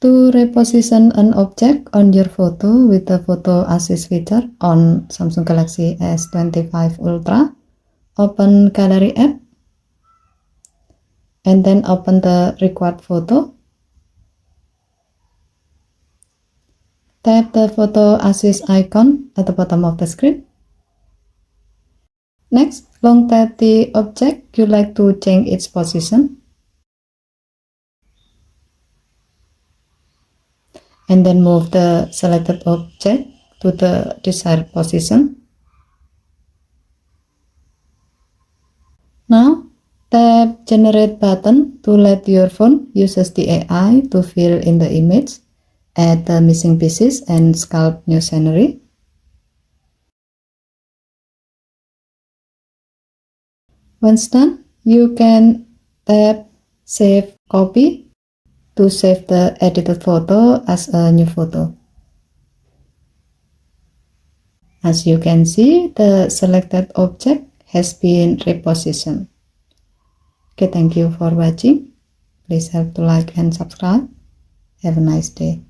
To reposition an object on your photo with the Photo Assist feature on Samsung Galaxy S25 Ultra, open Gallery app and then open the required photo. Tap the Photo Assist icon at the bottom of the screen. Next, long tap the object you like to change its position. And then move the selected object to the desired position. Now, tap Generate button to let your phone uses the AI to fill in the image, add the missing pieces, and sculpt new scenery. Once done, you can tap Save Copy to save the edited photo as a new photo. As you can see, the selected object has been repositioned. Okay, thank you for watching. Please help to like and subscribe. Have a nice day.